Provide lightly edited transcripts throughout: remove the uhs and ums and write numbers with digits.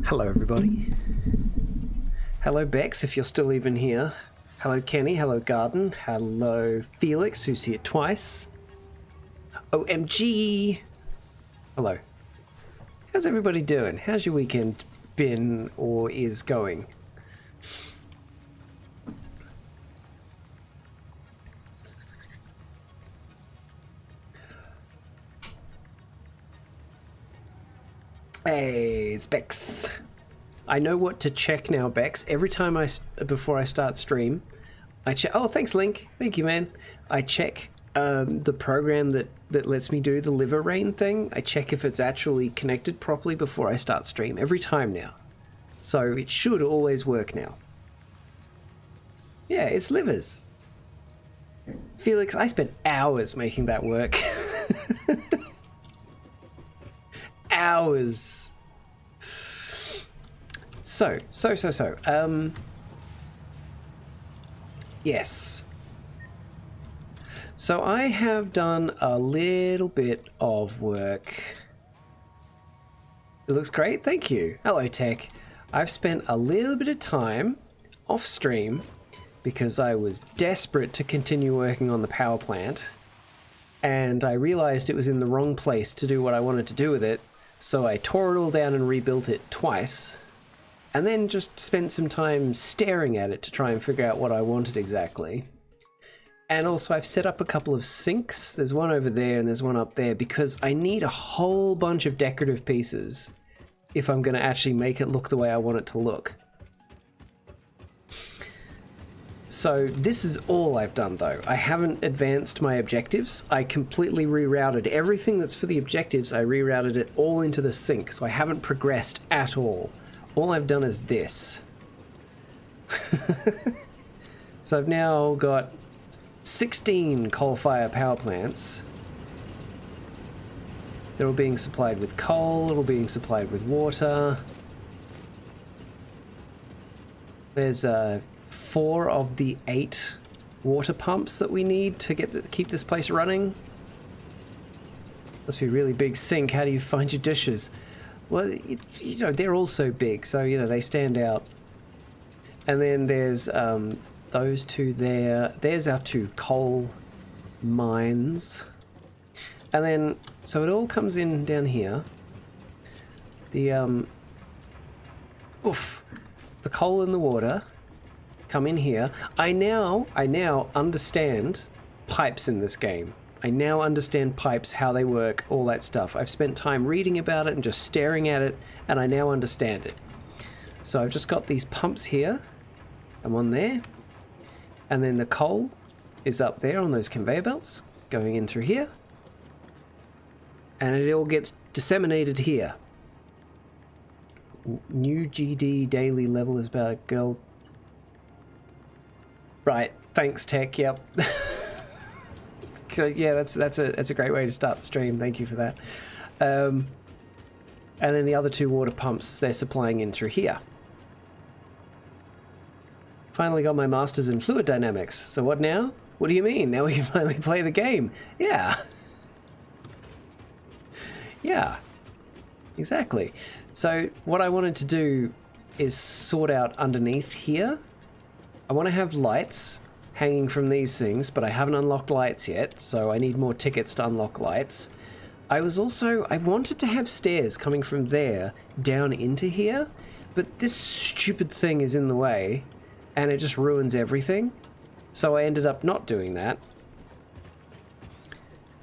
Hello everybody. Hello Bex, if you're still even here. Hello Kenny, hello Garden, hello Felix, who's here twice. OMG! Hello. How's everybody doing? How's your weekend been or is going? Hey, it's Bex. I know what to check now, Bex. Every time before I start stream, I check. Oh, thanks, Link. Thank you, man. I check the program that lets me do the liver rain thing. I check if it's actually connected properly before I start stream every time now. So it should always work now. Yeah, it's livers. Felix, I spent hours making that work. Hours. So, yes. So I have done a little bit of work. It looks great, thank you. Hello, Tech. I've spent a little bit of time off stream because I was desperate to continue working on the power plant, and I realized it was in the wrong place to do what I wanted to do with it. So I tore it all down and rebuilt it twice, and then just spent some time staring at it to try and figure out what I wanted exactly. And also I've set up a couple of sinks. There's one over there and there's one up there because I need a whole bunch of decorative pieces if I'm going to actually make it look the way I want it to look. So this is all I've done though. I haven't advanced my objectives. I completely rerouted everything that's for the objectives. I rerouted it all into the sink, so I haven't progressed at all. All I've done is this. So I've now got 16 coal-fired power plants. They're all being supplied with coal, they're all being supplied with water. There's 4 of the 8 water pumps that we need to keep this place running. Must be a really big sink. How do you find your dishes? Well, you know, they're all so big, so, you know, they stand out. And then there's those two there. There's our 2 coal mines. And then, so it all comes in down here. The, the coal and the water come in here. I now understand pipes in this game. I now understand pipes, how they work, all that stuff. I've spent time reading about it and just staring at it, and I now understand it. So I've just got these pumps here, and one there, and then the coal is up there on those conveyor belts, going in through here, and it all gets disseminated here. New GD daily level is about a girl. Right, thanks Tech, yep. Yeah, that's a great way to start the stream, thank you for that. And then the other 2 water pumps, they're supplying in through here. Finally got my masters in fluid dynamics, so what now? What do you mean? Now we can finally play the game. Yeah. Yeah, exactly. So what I wanted to do is sort out underneath here. I want to have lights hanging from these things, but I haven't unlocked lights yet, so I need more tickets to unlock lights. I wanted to have stairs coming from there down into here, but this stupid thing is in the way, and it just ruins everything. So I ended up not doing that,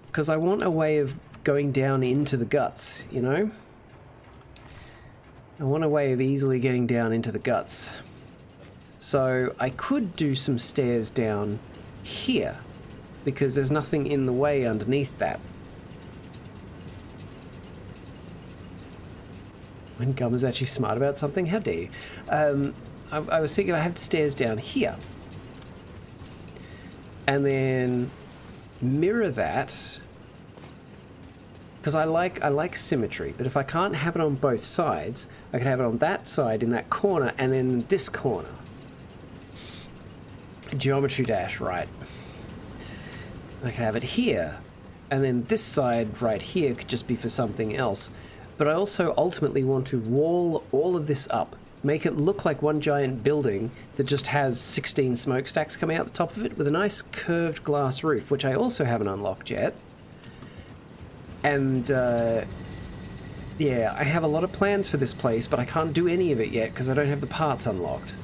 because I want a way of going down into the guts, you know? I want a way of easily getting down into the guts. So I could do some stairs down here, because there's nothing in the way underneath that. When Gum is actually smart about something, how dare you? I was thinking I had stairs down here. And then mirror that, because I like symmetry, but if I can't have it on both sides, I could have it on that side in that corner and then this corner. Geometry dash, right. I could have it here, and then this side right here could just be for something else. but I also ultimately want to wall all of this up, make it look like one giant building that just has 16 smokestacks coming out the top of it with a nice curved glass roof, which I also haven't unlocked yet. And yeah, I have a lot of plans for this place, but I can't do any of it yet because I don't have the parts unlocked.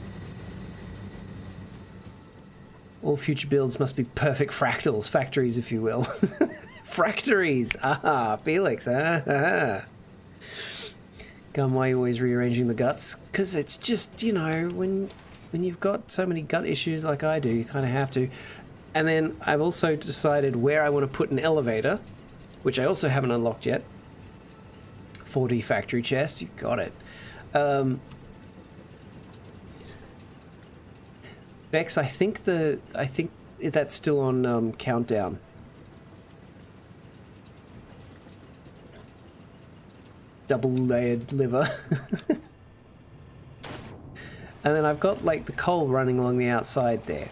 All future builds must be perfect fractals, factories if you will. Fractories! Ah, Felix, ah. Gum, why are you always rearranging the guts? Because it's just, you know, when you've got so many gut issues like I do, you kind of have to. And then I've also decided where I want to put an elevator, which I also haven't unlocked yet. 4D factory chest, you got it. Bex, I think that's still on countdown. Double layered liver. And then I've got like the coal running along the outside there.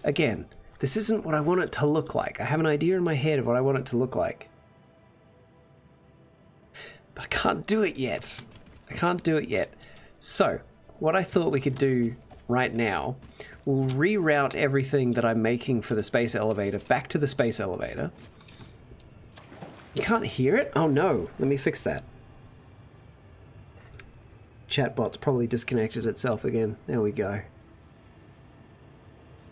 Again, this isn't what I want it to look like. I have an idea in my head of what I want it to look like. But I can't do it yet. I can't do it yet. So, what I thought we could do right now, we'll reroute everything that I'm making for the space elevator back to the space elevator. You can't hear it? Oh no, let me fix that. Chatbot's probably disconnected itself again. There we go.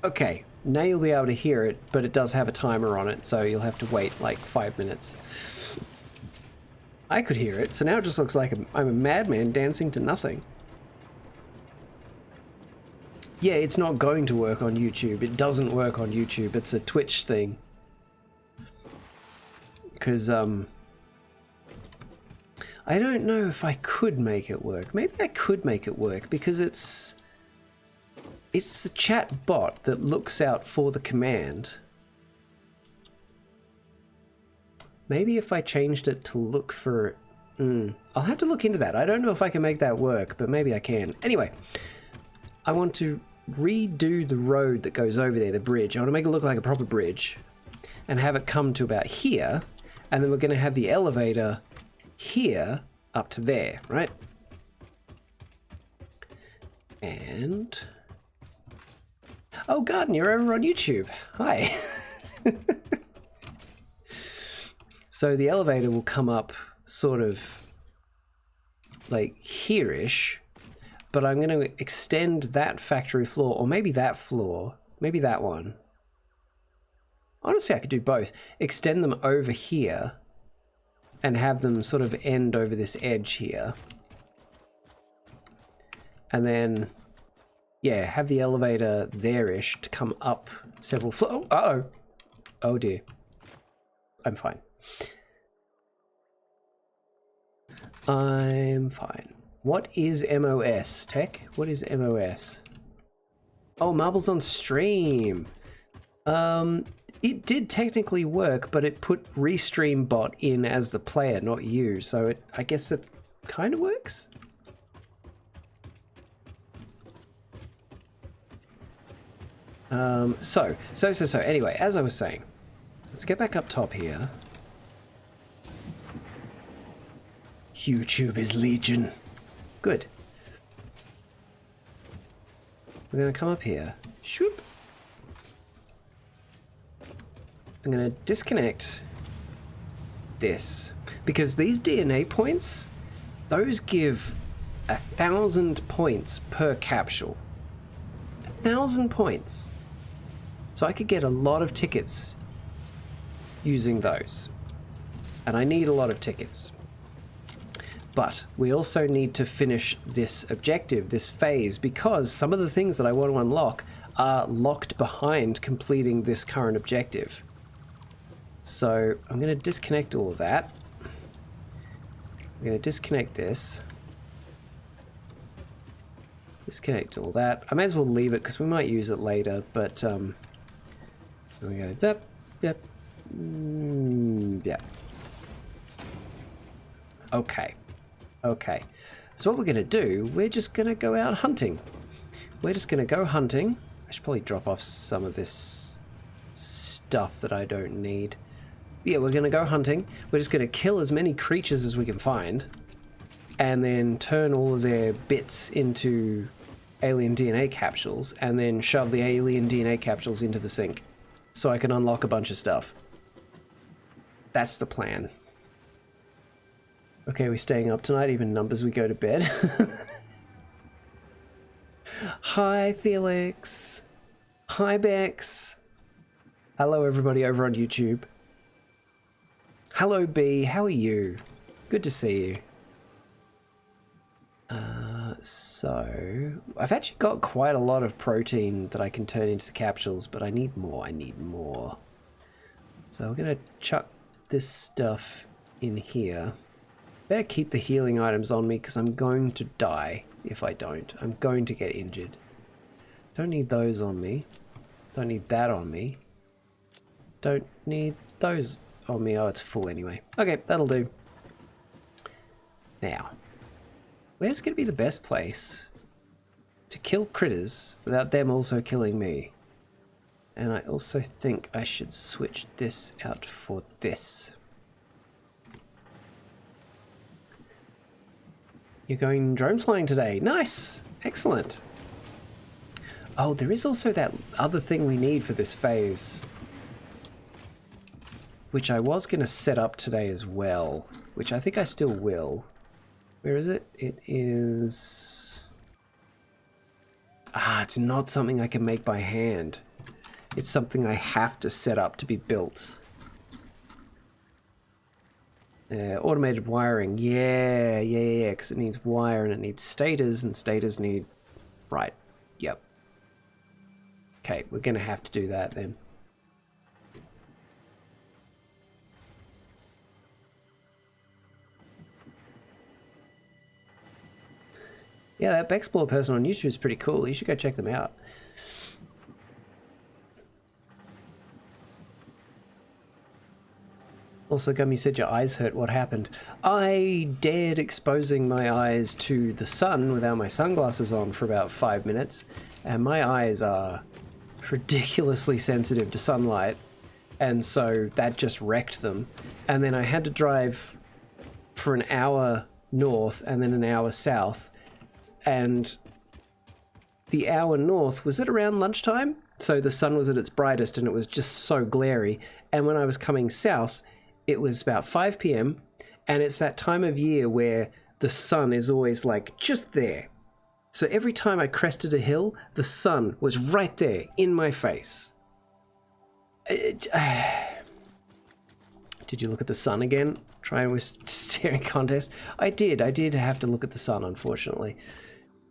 Okay, now you'll be able to hear it, but it does have a timer on it, so you'll have to wait like 5 minutes. I could hear it, so now it just looks like I'm a madman dancing to nothing. Yeah, it's not going to work on YouTube. It doesn't work on YouTube. It's a Twitch thing. Because, I don't know if I could make it work. Maybe I could make it work because it's the chat bot that looks out for the command. Maybe if I changed it to look for... I'll have to look into that. I don't know if I can make that work, but maybe I can. Anyway, I want to redo the road that goes over there, the bridge. I want to make it look like a proper bridge and have it come to about here. And then we're going to have the elevator here up to there, right? And... oh, Garden, you're over on YouTube. Hi. So the elevator will come up sort of like here-ish, but I'm going to extend that factory floor, or maybe that floor, maybe that one. Honestly, I could do both. Extend them over here and have them sort of end over this edge here. And then, yeah, have the elevator there-ish to come up several floors. Oh, uh-oh. Oh dear. I'm fine. I'm fine. What is MOS, Tech? What is MOS? Oh, Marbles on Stream. It did technically work, but it put Restream Bot in as the player, not you. So I guess it kind of works. So anyway, as I was saying, let's get back up top here. YouTube is legion. Good. We're gonna come up here. Shoop. I'm going to disconnect this because these DNA points, those give 1,000 points per capsule. 1,000 points. So I could get a lot of tickets using those. And I need a lot of tickets. But we also need to finish this objective, this phase, because some of the things that I want to unlock are locked behind completing this current objective. So I'm going to disconnect all of that. I'm going to disconnect this. Disconnect all that. I may as well leave it because we might use it later, but there we go. Yep. Yeah. Okay. So what we're going to do, we're just going to go out hunting. We're just going to go hunting. I should probably drop off some of this stuff that I don't need. yeah, we're gonna go hunting. We're just gonna kill as many creatures as we can find, and then turn all of their bits into alien DNA capsules, and then shove the alien DNA capsules into the sink, so I can unlock a bunch of stuff. That's the plan. Okay, we're staying up tonight, even numbers we go to bed. Hi, Felix. Hi, Bex. Hello, everybody over on YouTube. Hello, B. How are you? Good to see you. So, I've actually got quite a lot of protein that I can turn into the capsules, but I need more. I need more. So we're going to chuck this stuff in here. Better keep the healing items on me because I'm going to die if I don't. I'm going to get injured. Don't need those on me. Don't need that on me. Don't need those on me. Oh, it's full anyway. Okay, that'll do. Now, where's going to be the best place to kill critters without them also killing me? And I also think I should switch this out for this. You're going drone flying today. Nice! Excellent. Oh, there is also that other thing we need for this phase, which I was going to set up today as well, which I think I still will. Where is it? It is... Ah, it's not something I can make by hand. It's something I have to set up to be built. Automated wiring. Yeah, because it needs wire and it needs stators, and stators need... Right, yep. Okay, we're going to have to do that then. Yeah, that Bexplore person on YouTube is pretty cool. You should go check them out. Also, Gum, you said your eyes hurt. What happened? I dared exposing my eyes to the sun without my sunglasses on for about 5 minutes, and my eyes are ridiculously sensitive to sunlight, and so that just wrecked them. And then I had to drive for an hour north and then an hour south, and the hour north was at around lunchtime, so the sun was at its brightest and it was just so glary. And when I was coming south, it was about 5 p.m. and it's that time of year where the sun is always like just there. So every time I crested a hill, the sun was right there in my face. Did you look at the sun again? Trying with staring contest? I did have to look at the sun, unfortunately.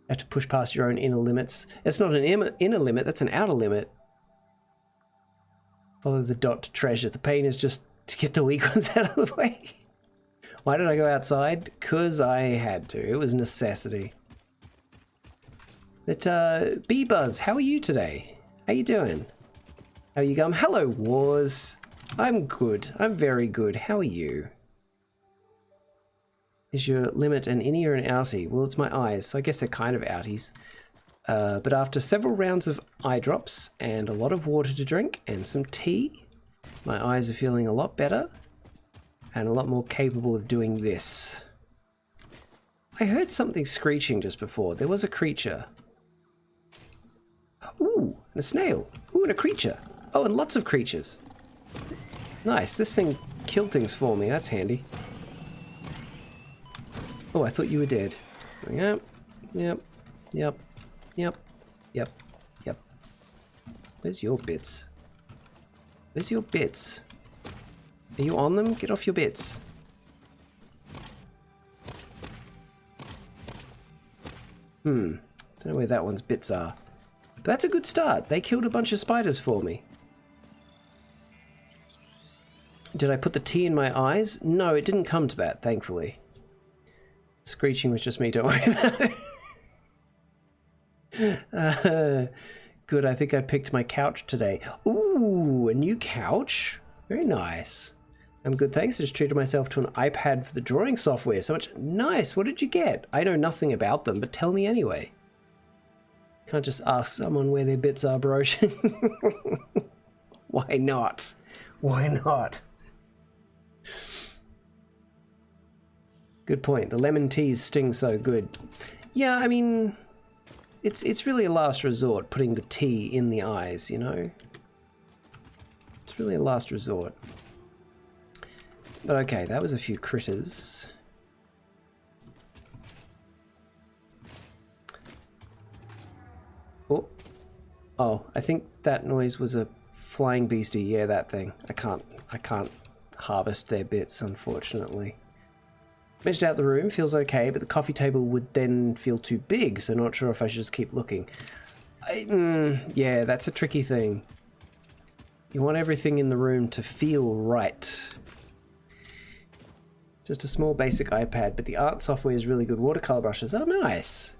I have to push past your own inner limits. It's not an inner limit, that's an outer limit. Follow the dot to treasure. The pain is just to get the weak ones out of the way. Why did I go outside? Because I had to. It was a necessity. But, B-Buzz, how are you today? How you doing? How you going? Hello, Wars. I'm good. I'm very good. How are you? Is your limit an innie or an outie? Well, it's my eyes, so I guess they're kind of outies. But after several rounds of eye drops and a lot of water to drink and some tea, my eyes are feeling a lot better and a lot more capable of doing this. I heard something screeching just before. There was a creature. Ooh, and a snail. Ooh, and a creature. Oh, and lots of creatures. Nice, this thing killed things for me. That's handy. Oh, I thought you were dead. Yep, yep, yep, yep, yep, yep. Where's your bits? Where's your bits? Are you on them? Get off your bits. Don't know where that one's bits are. But that's a good start. They killed a bunch of spiders for me. Did I put the tea in my eyes? No, it didn't come to that, thankfully. Screeching was just me, don't worry about it. Good, I think I picked my couch today. Ooh, a new couch. Very nice. I'm good, thanks. I just treated myself to an iPad for the drawing software. So much. Nice, what did you get? I know nothing about them, but tell me anyway. Can't just ask someone where their bits are, bro. Why not? Why not? Good point. The lemon teas sting so good. Yeah, I mean, it's really a last resort, putting the tea in the eyes, you know? It's really a last resort. But okay, that was a few critters. Oh, I think that noise was a flying beastie. Yeah, that thing. I can't harvest their bits, unfortunately. Measured out the room, feels okay, but the coffee table would then feel too big, so not sure if I should just keep looking. Yeah, that's a tricky thing. You want everything in the room to feel right. Just a small basic iPad, but the art software is really good. Watercolor brushes, oh nice.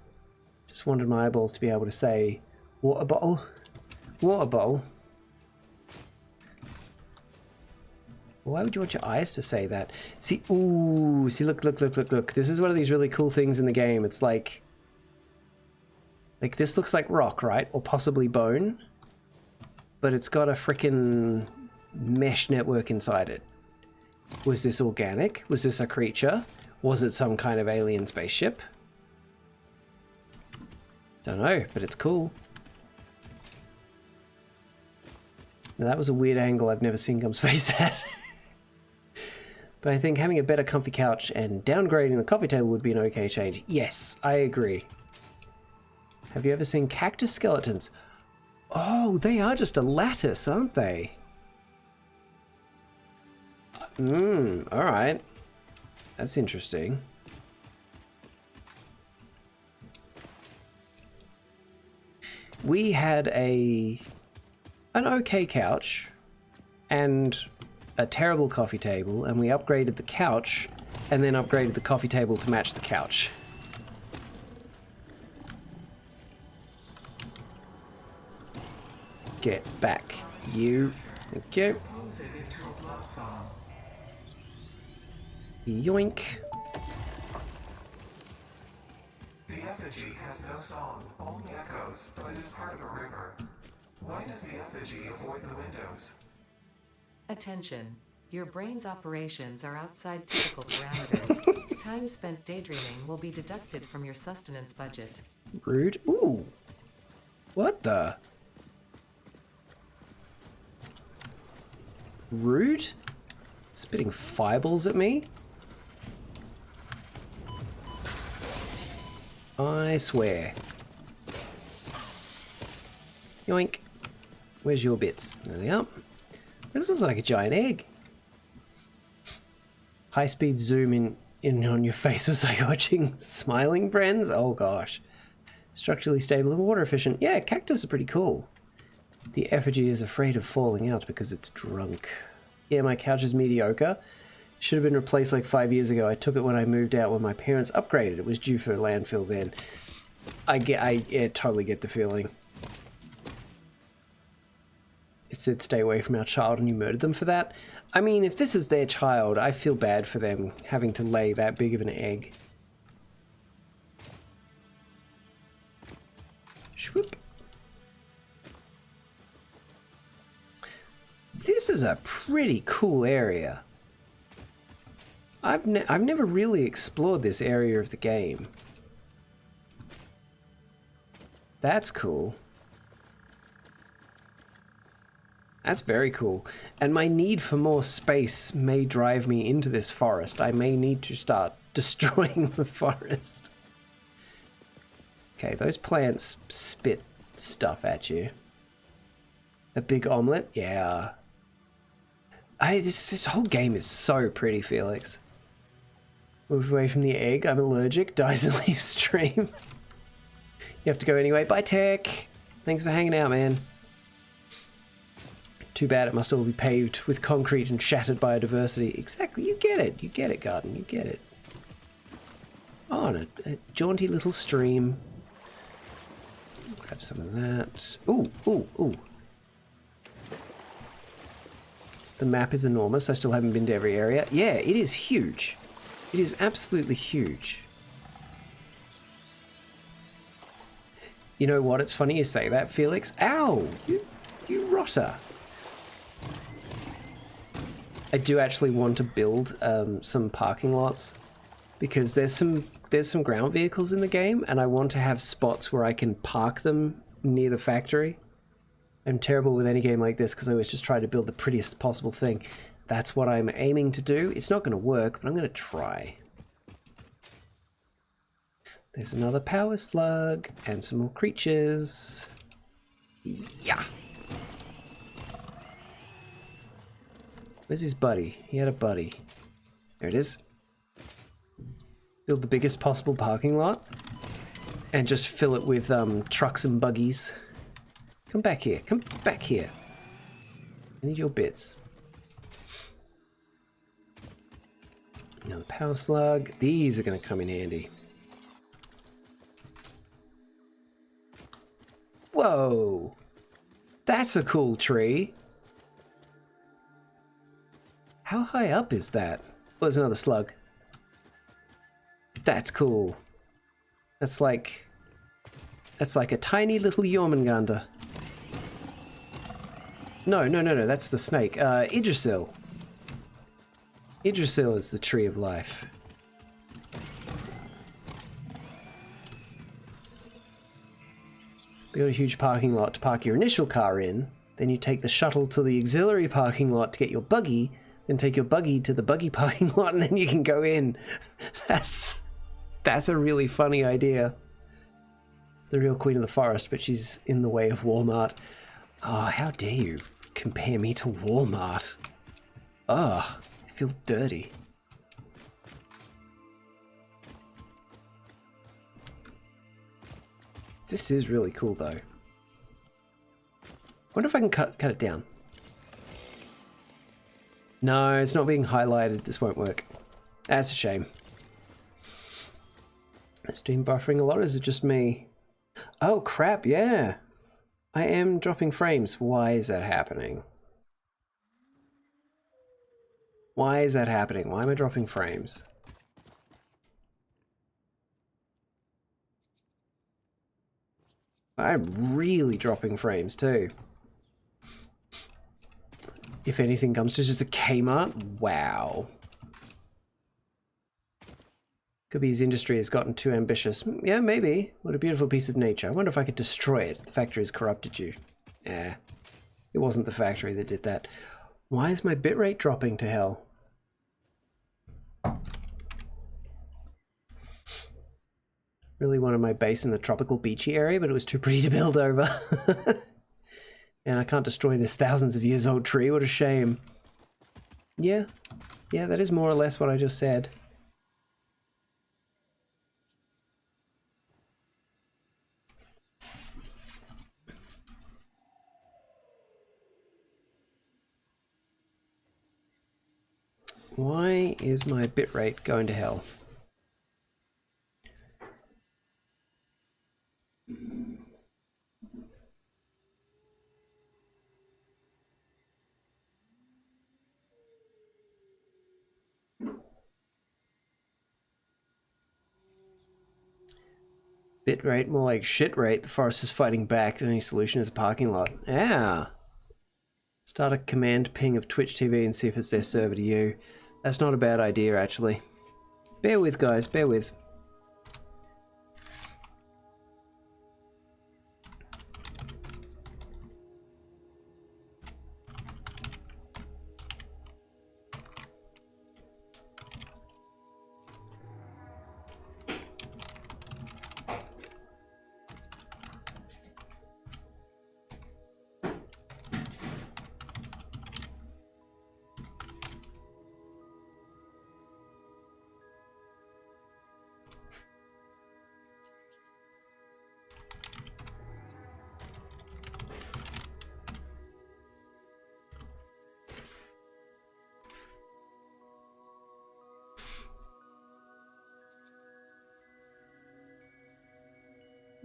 Just wanted my eyeballs to be able to say, water bottle, water bottle. Why would you want your eyes to say that? See, ooh, see, look. This is one of these really cool things in the game. It's like this looks like rock, right? Or possibly bone, but it's got a frickin' mesh network inside it. Was this organic? Was this a creature? Was it some kind of alien spaceship? Don't know, but it's cool. Now that was a weird angle I've never seen Gum's face at. But I think having a better comfy couch and downgrading the coffee table would be an okay change. Yes, I agree. Have you ever seen cactus skeletons? Oh, they are just a lattice, aren't they? Alright. That's interesting. We had an okay couch and a terrible coffee table, and we upgraded the couch and then upgraded the coffee table to match the couch. Get back, you. Thank you. Yoink. The effigy has no song, only echoes, but is part of a river. Why does the effigy avoid the windows? Attention. Your brain's operations are outside typical parameters. Time spent daydreaming will be deducted from your sustenance budget. Rude. Ooh. What the? Rude? Spitting fireballs at me? I swear. Yoink. Where's your bits? There they are. This looks like a giant egg. High-speed zoom in on your face was like watching Smiling Friends. Oh gosh. Structurally stable and water efficient. Yeah, cactus are pretty cool. The effigy is afraid of falling out because it's drunk. Yeah, my couch is mediocre. Should have been replaced like 5 years ago. I took it when I moved out when my parents upgraded. It was due for landfill then. I totally get the feeling. It said stay away from our child and you murdered them for that. I mean, if this is their child, I feel bad for them having to lay that big of an egg. Swoop. This is a pretty cool area. I've never really explored this area of the game. That's cool. That's very cool. And my need for more space may drive me into this forest. I may need to start destroying the forest. Okay, those plants spit stuff at you. A big omelet? Yeah. This whole game is so pretty, Felix. Move away from the egg. I'm allergic. Dies in the stream. You have to go anyway. Bye, Tech. Thanks for hanging out, man. Too bad it must all be paved with concrete and shattered biodiversity. Exactly. You get it. You get it, Garden. You get it. Oh, and a jaunty little stream. Grab some of that. Ooh, ooh, ooh. The map is enormous. I still haven't been to every area. Yeah, it is huge. It is absolutely huge. You know what? It's funny you say that, Felix. Ow! You rotter. I do actually want to build some parking lots because there's some ground vehicles in the game, and I want to have spots where I can park them near the factory. I'm terrible with any game like this because I always just try to build the prettiest possible thing. That's what I'm aiming to do. It's not going to work, but I'm going to try. There's another power slug and some more creatures. Yeah. Where's his buddy? He had a buddy. There it is. Build the biggest possible parking lot and just fill it with trucks and buggies. Come back here. Come back here. I need your bits. Another power slug. These are going to come in handy. Whoa! That's a cool tree. How high up is that? Oh, there's another slug. That's cool. That's like a tiny little Jormungandr. No, that's the snake. Yggdrasil. Yggdrasil is the tree of life. Build a huge parking lot to park your initial car in, then you take the shuttle to the auxiliary parking lot to get your buggy, then take your buggy to the buggy parking lot, and then you can go in. That's a really funny idea. It's the real queen of the forest, but she's in the way of Walmart. Oh, how dare you compare me to Walmart? Ugh, I feel dirty. This is really cool, though. Wonder if I can cut it down. No, it's not being highlighted. This won't work. That's a shame. Is Steam buffering a lot, or is it just me? Oh, crap, yeah. I am dropping frames. Why is that happening? Why is that happening? Why am I dropping frames? I'm really dropping frames too. If anything, Gumstitch is a Kmart? Wow. Could be his industry has gotten too ambitious. Yeah, maybe. What a beautiful piece of nature. I wonder if I could destroy it. The factory has corrupted you. Eh. It wasn't the factory that did that. Why is my bitrate dropping to hell? Really wanted my base in the tropical beachy area, but it was too pretty to build over. And I can't destroy this thousands of years old tree. What a shame. Yeah, that is more or less what I just said. Why is my bitrate going to hell? Bit rate, more like shit rate. The forest is fighting back. The only solution is a parking lot. Yeah. Start a command ping of Twitch TV and see if it's their server to you. That's not a bad idea, actually. Bear with, guys. Bear with.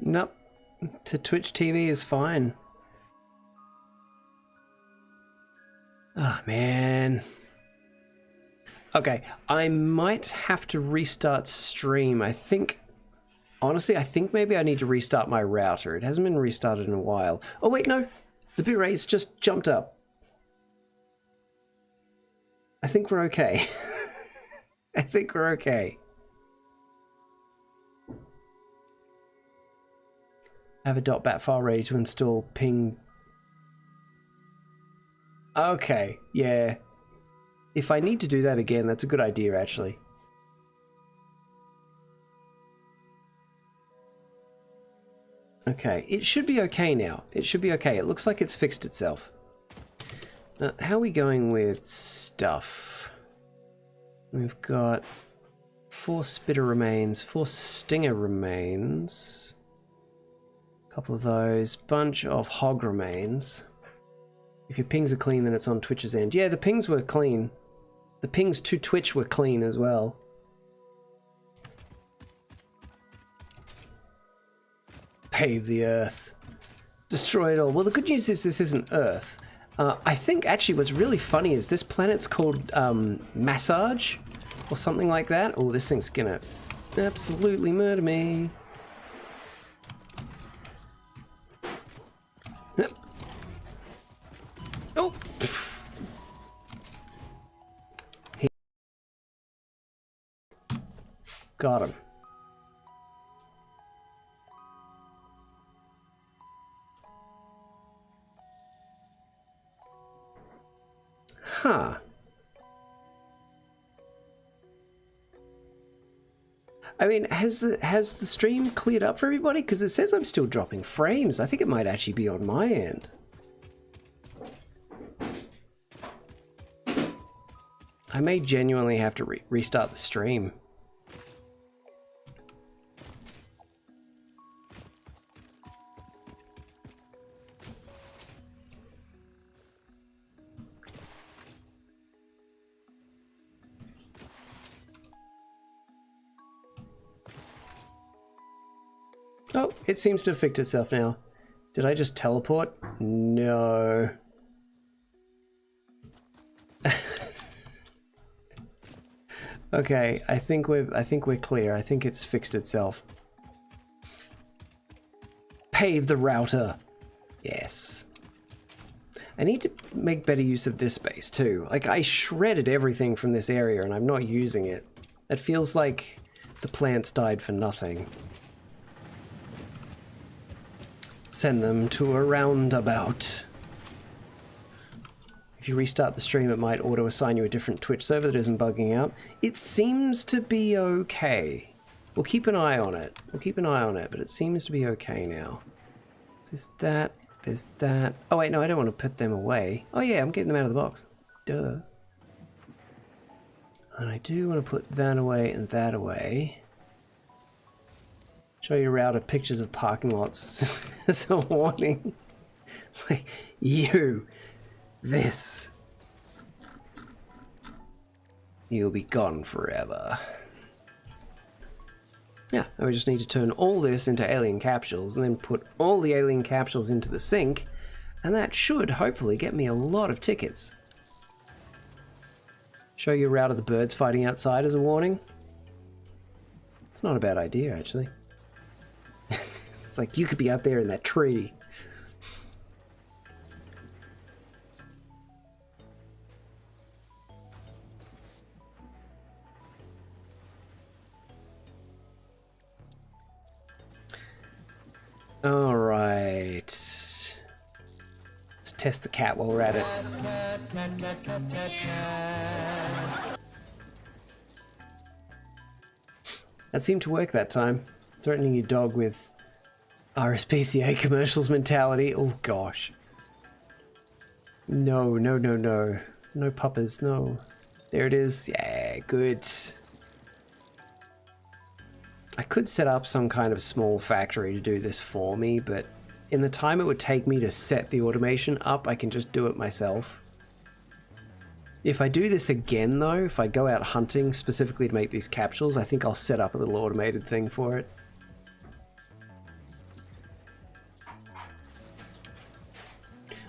Nope. To Twitch TV is fine. Ah, man. Okay, I might have to restart stream. I think, honestly, I think maybe I need to restart my router. It hasn't been restarted in a while. Oh, wait, no. The bitrate's just jumped up. I think we're okay. I think we're okay. Have a .bat file ready to install ping. Okay, yeah. If I need to do that again, that's a good idea, actually. Okay, it should be okay now. It should be okay. It looks like it's fixed itself. Now, how are we going with stuff? We've got 4 spitter remains, 4 stinger remains, a couple of those, bunch of hog remains. If your pings are clean, then it's on Twitch's end. Yeah, the pings were clean. The pings to Twitch were clean as well. Pave the earth. Destroy it all. Well, the good news is this isn't Earth. I think actually what's really funny is this planet's called Massage or something like that. Oh, this thing's gonna absolutely murder me. Oh! Got him. Huh. I mean, has the stream cleared up for everybody? Because it says I'm still dropping frames. I think it might actually be on my end. I may genuinely have to restart the stream. Oh, it seems to have fixed itself now. Did I just teleport? No. Okay, I think we're clear. I think it's fixed itself. Pave the router. Yes. I need to make better use of this space too. Like, I shredded everything from this area and I'm not using it. It feels like the plants died for nothing. Send them to a roundabout. If you restart the stream, it might auto-assign you a different Twitch server that isn't bugging out. It seems to be okay. We'll keep an eye on it. We'll keep an eye on it, but it seems to be okay now. There's that. There's that. Oh wait, no, I don't want to put them away. Oh yeah, I'm getting them out of the box. Duh. And I do want to put that away and that away. Show your router pictures of parking lots as a warning. Like, you, this. You'll be gone forever. Yeah, and we just need to turn all this into alien capsules and then put all the alien capsules into the sink, and that should hopefully get me a lot of tickets. Show your router the birds fighting outside as a warning. It's not a bad idea, actually. It's like you could be out there in that tree. All right. Let's test the cat while we're at it. That seemed to work that time. Threatening your dog with RSPCA commercials mentality. Oh gosh. No, no, no, no. No puppers, no. There it is. Yeah, good. I could set up some kind of small factory to do this for me, but in the time it would take me to set the automation up, I can just do it myself. If I do this again though, if I go out hunting specifically to make these capsules, I think I'll set up a little automated thing for it.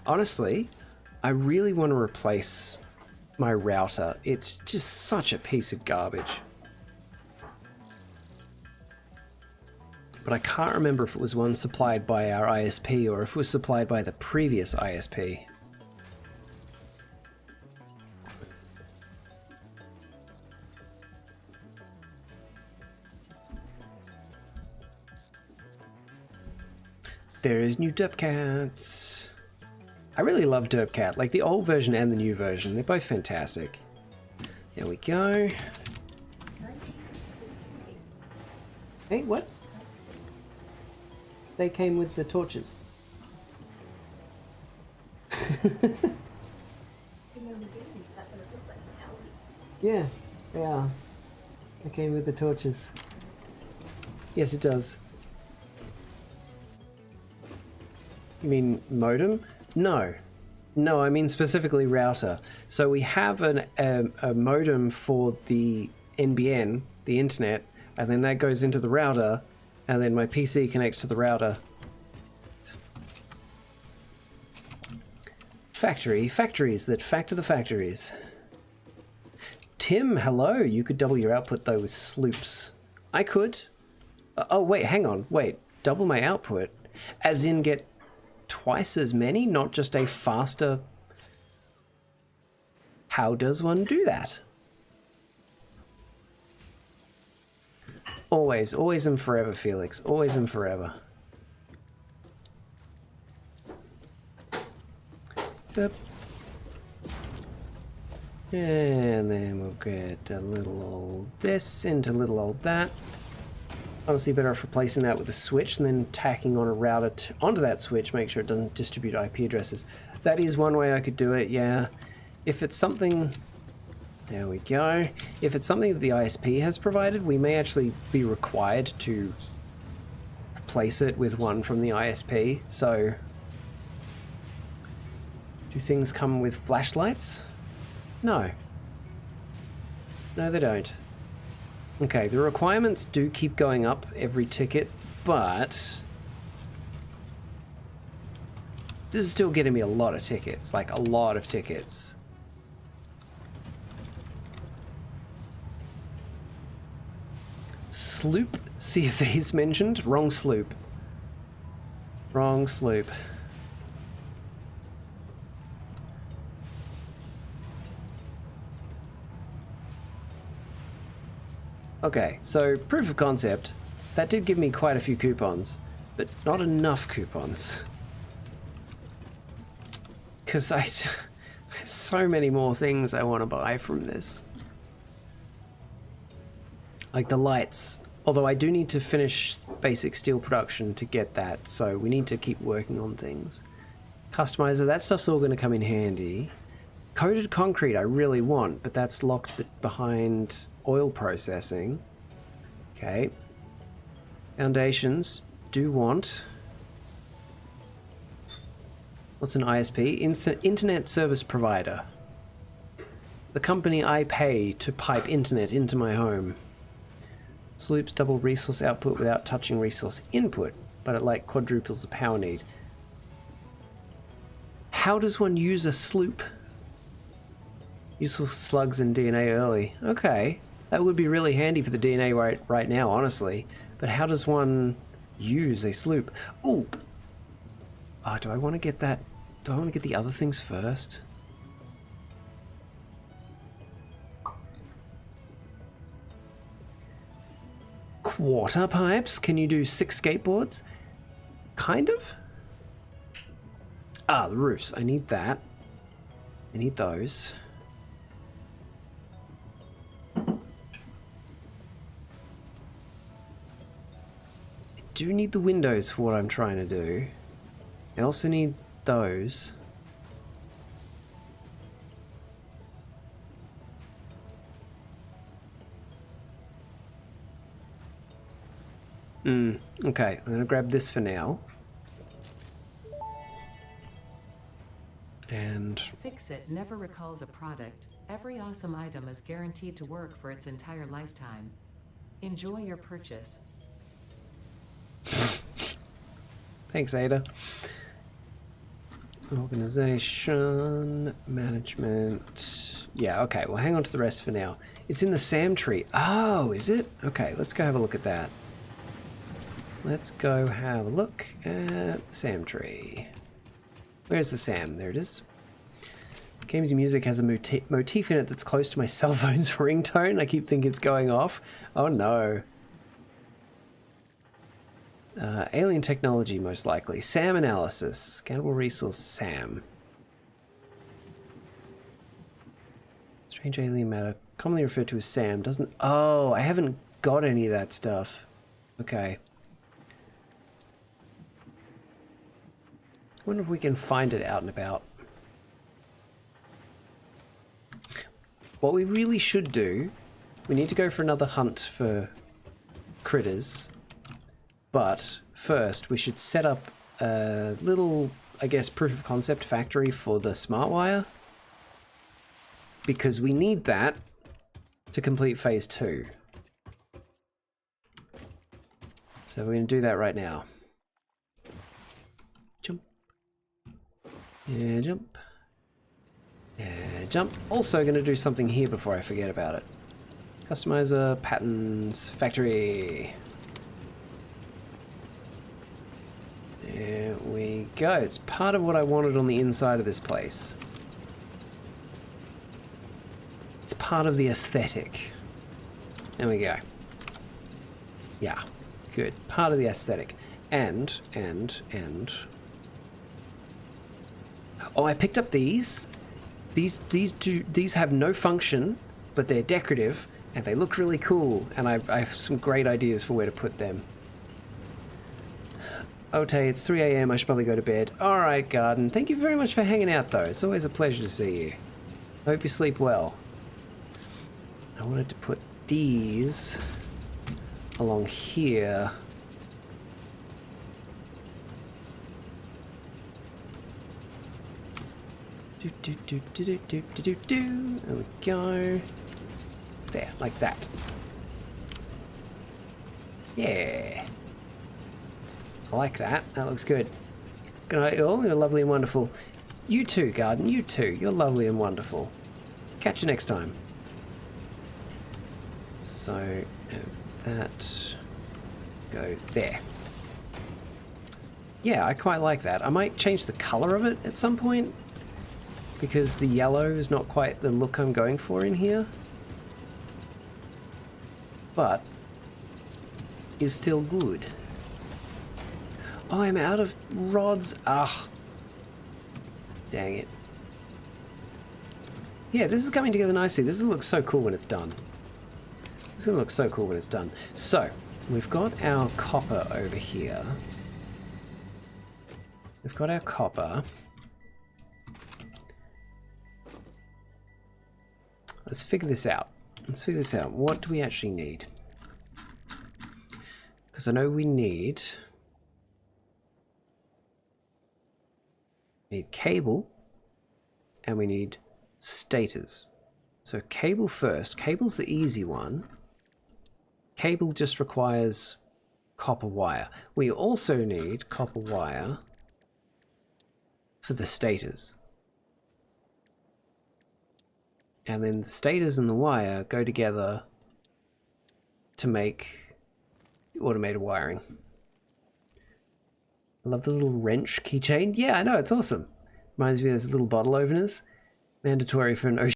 Honestly, I really want to replace my router. It's just such a piece of garbage. But I can't remember if it was one supplied by our ISP or if it was supplied by the previous ISP. There's new Derpcats. I really love Derpcat, like the old version and the new version. They're both fantastic. There we go. Hey, what? They came with the torches. Yeah, they are. They came with the torches. Yes, it does. You mean modem? No. No, I mean specifically router. So we have a modem for the NBN, the internet, and then that goes into the router, and then my PC connects to the router. Factories that factor the factories. Tim, hello. You could double your output though with sloops. I could. Oh wait, hang on. Wait, double my output? As in get twice as many, not just a faster... How does one do that? Always, always and forever, Felix. Always and forever. Yep. And then we'll get a little old this into little old that. Honestly, better off replacing that with a switch and then tacking on a router onto that switch, make sure it doesn't distribute IP addresses. That is one way I could do it, yeah. If it's something... There we go. If it's something that the ISP has provided, we may actually be required to replace it with one from the ISP. So, do things come with flashlights? No. No, they don't. Okay, the requirements do keep going up every ticket, but this is still getting me a lot of tickets, like a lot of tickets. Sloop? Sea of Thieves mentioned? Wrong sloop. Wrong sloop. Okay, so proof of concept. That did give me quite a few coupons, but not enough coupons. Because there's so many more things I want to buy from this. Like the lights. Although I do need to finish basic steel production to get that, so we need to keep working on things. Customizer, that stuff's all going to come in handy. Coated concrete I really want, but that's locked behind oil processing. Okay. Foundations, do want. What's an ISP? Internet Service Provider. The company I pay to pipe internet into my home. Sloops double resource output without touching resource input, but it like quadruples the power need. How does one use a sloop? Useful slugs and DNA early. Okay, that would be really handy for the DNA right now, honestly. But how does one use a sloop? Ooh! Oh, do I want to get that? Do I want to get the other things first? Quarter pipes? Can you do 6 skateboards? Kind of? Ah, the roofs. I need that. I need those. I do need the windows for what I'm trying to do. I also need those. Okay, I'm gonna grab this for now. And Fix-It never recalls a product. Every awesome item is guaranteed to work for its entire lifetime. Enjoy your purchase. thanks, Ada. Organization, management. Yeah, okay, well hang on to the rest for now. It's in the SAM tree. Oh, is it? Okay, let's go have a look at that. Let's go have a look at SAM tree. Where's the SAM? There it is. Games music has a motif in it that's close to my cell phone's ringtone. I keep thinking it's going off. Oh no. Alien technology, most likely. SAM analysis. Scannable resource SAM. Strange alien matter, commonly referred to as SAM, doesn't... Oh, I haven't got any of that stuff. Okay. I wonder if we can find it out and about. What we really should do, we need to go for another hunt for critters. But first, we should set up a little, I guess, proof of concept factory for the smart wire. Because we need that to complete phase 2. So we're going to do that right now. Jump. Yeah, jump. Yeah, jump. Also going to do something here before I forget about it. Customizer, patterns, factory. There we go. It's part of what I wanted on the inside of this place. It's part of the aesthetic. There we go. Yeah, good. Part of the aesthetic. And. Oh, I picked up these. These have no function, but they're decorative, and they look really cool, and I have some great ideas for where to put them. Okay, it's 3 AM, I should probably go to bed. Alright, Garden, thank you very much for hanging out, though. It's always a pleasure to see you. I hope you sleep well. I wanted to put these along here. There we go. There, like that. Yeah. I like that. That looks good. Good night, all. You're lovely and wonderful. You too, Garden. You too. You're lovely and wonderful. Catch you next time. So, have that go there. Yeah, I quite like that. I might change the color of it at some point, because the yellow is not quite the look I'm going for in here. But is still good. Oh, I'm out of rods. Ah. Dang it. Yeah, this is coming together nicely. This looks so cool when it's done. This is going to look so cool when it's done. So, we've got our copper over here. We've got our copper. Let's figure this out. Let's figure this out. What do we actually need? Because I know we need cable, and we need stators. So cable first. Cable's the easy one. Cable just requires copper wire. We also need copper wire for the stators. And then the stators and the wire go together to make automated wiring. I love the little wrench keychain. Yeah, I know, it's awesome. Reminds me of those little bottle openers. Mandatory for an